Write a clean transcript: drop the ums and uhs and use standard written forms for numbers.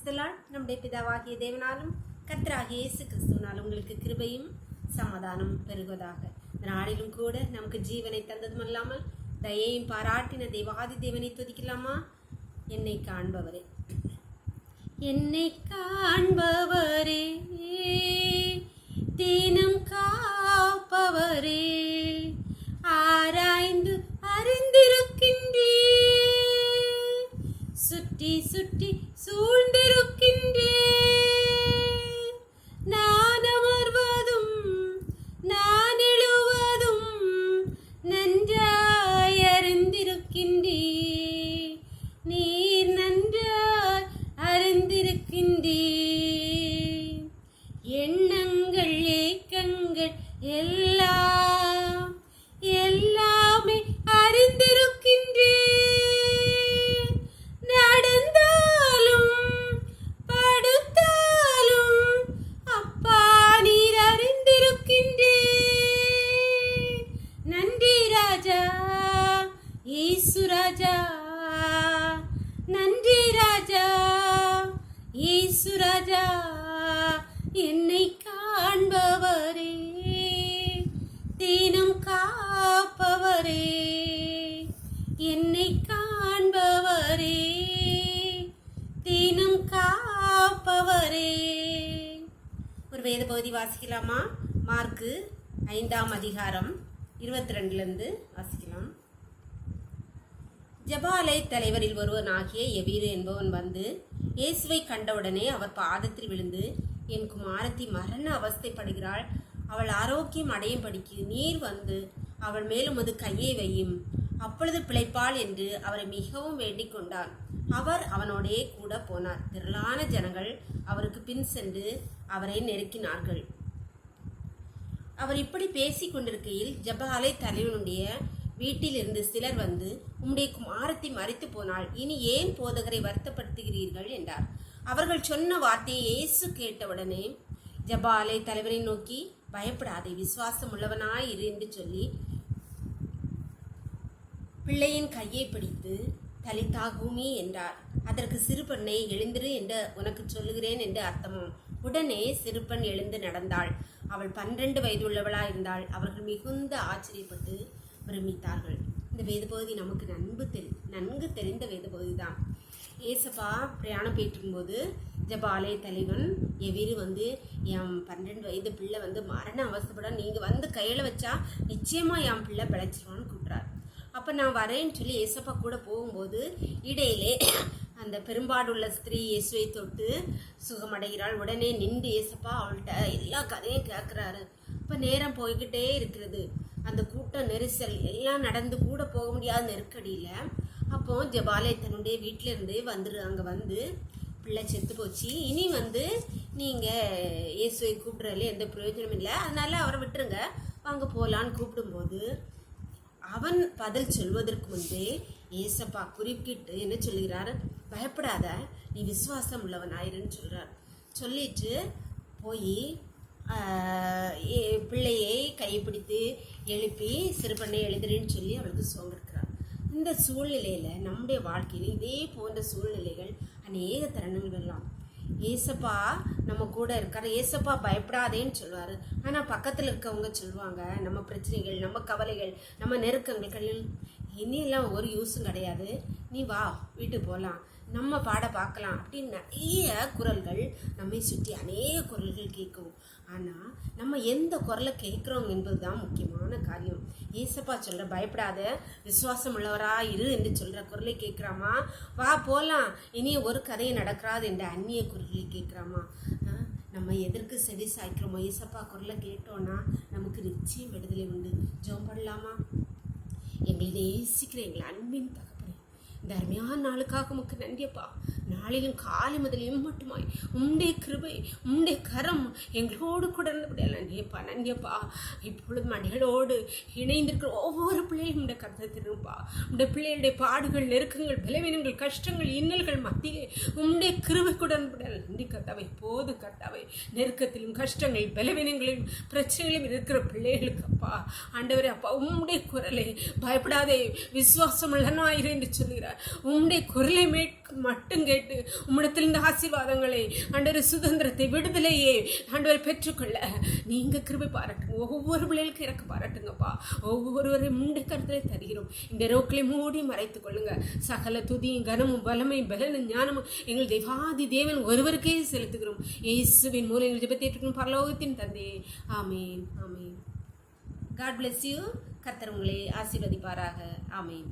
பிரைஸ்தலால் நம்முடைய பிதாவாகிய தேவனாலும் கர்த்தராகிய இயேசு கிறிஸ்துவினால் உங்களுக்கு கிருபையும் சமாதானம் பெருகுவதாக. நாளிலும் கூட நமக்கு ஜீவனை தந்ததுமல்லாமல் தயையும் பாராட்டின தேவாதி தேவனை துதிக்கலாமா? என்னை காண்பவரே, என்னை காண்பவரே, தினம் காப்பவரே, ஆராய்ந்து அறிந்திருக்கின்றே, சுற்றி சுற்றி சூழ்ந்திருக்கின்றே, நான் அமர்வதும் நான் எழுவதும் நன்றாய் அறிந்திருக்கின்றே, நீர் நன்றாய் அறிந்திருக்கின்றே, எண்ணங்கள் ஏக்கங்கள் எல்லாம் எல்லாமே அறிந்திருக்கின்றே, நடந்தாலும் படுத்தாலும் அப்பா நீர் அறிந்திருக்கின்றே. நன்றி ராஜா இயேசு ராஜா, நன்றி ராஜா இயேசு ராஜா, என்னை காண்பவரே, தினம் காப்பவரே, என்னை காண்பவரே, தினம் காப்பவரே. ஒரு வேத பகுதி வாசிக்கலாமா? மார்க்கு 5ஆம் அதிகாரம் 22 வாசிக்கலாம். ஜபாலை தலைவரில் ஒருவனாகிய எவீரு என்பவன் வந்து இயேசுவை கண்டவுடனே அவர் பாதத்தில் விழுந்து, என் குமாரத்தி மரண அவஸ்தைப்படுகிறாள், அவள் ஆரோக்கியம் அடையும்படிக்கு நீர் வந்து அவள் மேலும் அது கையை வையும், அப்பொழுது பிழைப்பாள் என்று அவரை மிகவும் வேண்டிக் கொண்டார். அவர் அவனோடே கூட போனார். திரளான ஜனங்கள் அவருக்கு பின் சென்று அவரை நெருக்கினார்கள். அவர் இப்படி பேசி கொண்டிருக்கையில் ஜபாலை தலைவனுடைய வீட்டிலிருந்து சிலர் வந்து, உம்முடைய குமாரத்தி மரித்து போனாள், இனி ஏன் போதகரை வருத்தப்படுத்துகிறீர்கள் என்றார். அவர்கள் சொன்ன வார்த்தையை இயேசு கேட்டவுடனே ஜபாலை தலைவரை நோக்கி, பயப்படாதே, விசுவாசம் உள்ளவனாய் இரு என்று சொல்லி பிள்ளையின் கையை பிடித்து தலித்தாகுமி என்றார். அதற்கு சிறுபெண்ணை எழுந்திரு என்று உனக்கு சொல்லுகிறேன் என்று அர்த்தமும். உடனே சிறுபெண் எழுந்து நடந்தாள். அவள் 12 வயதுள்ளவளாய் இருந்தாள். அவர்கள் மிகுந்த ஆச்சரியப்பட்டு பிரமித்தார்கள். இந்த வேதபகுதி நமக்கு நன்கு தெரிந்த வேதபகுதி தான். ஏசப்பா பிரயாணம் போயிட்டுருக்கும்போது ஜபாலை தலைவன் எவீரு வந்து, என் 12 வயது பிள்ளை வந்து மரண அவஸ்தைப்பட, நீங்கள் வந்து கையில் வச்சா நிச்சயமாக என் பிள்ளை பிழைச்சிருவான்னு கூப்பிட்றாரு. அப்போ நான் வரேன்னு சொல்லி ஏசப்பா கூட போகும்போது இடையிலே அந்த பெரும்பாடுள்ள ஸ்திரீ இயேசுவை தொட்டு சுகமடைகிறாள். உடனே நின்று ஏசப்பா அவள்கிட்ட எல்லா கதையும் கேட்குறாரு. இப்போ நேரம் போய்கிட்டே இருக்கிறது. அந்த கூட்டம் நெரிசல் எல்லாம் நடந்து கூட போக முடியாத நெருக்கடியில் அப்போ ஜபாலை தன்னுடைய வீட்டிலேருந்து அங்கே வந்து பிள்ளை செத்து போச்சு, இனி வந்து நீங்கள் இயேசுவை கூப்பிட்றதுல எந்த பிரயோஜனமும் இல்லை, அதனால அவரை விட்டுருங்க, வாங்க போகலான்னு கூப்பிடும்போது அவன் பதில் சொல்வதற்கு முன்பே ஏசப்பா குறுக்கிட்டு என்ன சொல்கிறார்? பயப்படாத, நீ விசுவாசம் உள்ளவனாயிருன்னு சொல்கிறார். சொல்லிட்டு போய் பிள்ளையை கைப்பிடித்து எழுப்பி சிறுபெண்ணை எழுதுறேன்னு சொல்லி அவளுக்கு சோங்கிருக்கிறார். இந்த சூழ்நிலையில் நம்முடைய வாழ்க்கையில் இதே போன்ற சூழ்நிலைகள் அநேக தருணங்கள் வரலாம். ஏசப்பா நம்ம கூட இருக்கார், ஏசப்பா பயப்படாதேன்னு சொல்லுவார். ஆனால் பக்கத்தில் இருக்கவங்க சொல்லுவாங்க, நம்ம பிரச்சனைகள், நம்ம கவலைகள், நம்ம நெருக்கங்கள் இனியெல்லாம் ஒரு யூஸும் கிடையாது, நீ வா வீட்டுக்கு போகலாம், நம்ம பாட பார்க்கலாம் அப்படின்னு நிறைய குரல்கள் நம்மை சுற்றி அநேக குரல்கள் கேட்கும். ஆனால் நம்ம எந்த குரலை கேட்குறோம் என்பது தான் முக்கியமான காரியம். ஏசப்பா சொல்கிற பயப்படாத, விசுவாசம் உள்ளவரா இரு என்று சொல்கிற குரலை கேட்குறாமா? வா போகலாம், இனிய ஒரு கதையை நடக்கிறாது என்ற அந்நிய குரலை கேட்குறாமா? நம்ம எதற்கு செவி சாய்க்கிறோமோ ஏசப்பா குரலை கேட்டோன்னா நமக்கு நிச்சயம் விடுதலை உண்டு. ஜெபம் பண்ணலாமா? எங்களை நேசிக்கிற எங்களை அன்பின் தகப்பனே, இந்த அருமையான நாளுக்காக உமக்கு நன்றியப்பா. நாளிலும் காலை முதலையும் மட்டுமாய் உம்முடைய கிருபை, உம்முடைய கரம் எங்களோடு கூட இருந்தபடியால் நன்றியப்பா. இப்பொழுது மடிகளோடு இணைந்திருக்கிற ஒவ்வொரு பிள்ளையும் உடைய கருத்தை திரும்பா. உடைய பிள்ளைகளுடைய பாடுகள், நெருக்கங்கள், பலவீனங்கள், கஷ்டங்கள், இன்னல்கள் மத்தியிலே உம்முடைய கிருபை கூட இருந்தபடியால் நன்றி கர்த்தாவே. போது கர்த்தாவே, நெருக்கத்திலும் கஷ்டங்கள், பலவீனங்களிலும் பிரச்சனைகளும் இருக்கிற பிள்ளைகளுக்கு அப்பா ஆண்டவரே அப்பா உம்முடைய குரலை பயப்படாதே, விசுவாசம் உள்ளனாயிரு என்று சொல்கிறார். உம்முடைய குரலை மட்டும் கேட்டு உம்மிடத்தில் இந்த ஆசீர்வாதங்களை ஆண்டவரே, சுதந்திரத்தை, விடுதலையே ஆண்டவரை பெற்றுக்கொள்ள நீங்க கிருபை பாராட்டுங்க. ஒவ்வொரு பிள்ளைகளுக்கு இறக்க பாராட்டுங்கப்பா. ஒவ்வொருவரையும் முண்டை கருத்திலே தருகிறோம். இந்த ரோக்களை மூடி மறைத்துக் கொள்ளுங்க. சகல துதியும் கனமும் பலமையும் பலனும் ஞானமும் எங்கள் தேவாதி தேவன் ஒருவருக்கே செலுத்துகிறோம். இயேசுவின் மூலம் எங்கள் ஜெபத்தை ஏற்றுக்கொள்ளும் பரலோகத்தின் தந்தையே. ஆமீன், ஆமீன். God bless you. கர்த்தர் உங்களை ஆசீர்வதிப்பாராக. ஆமீன்.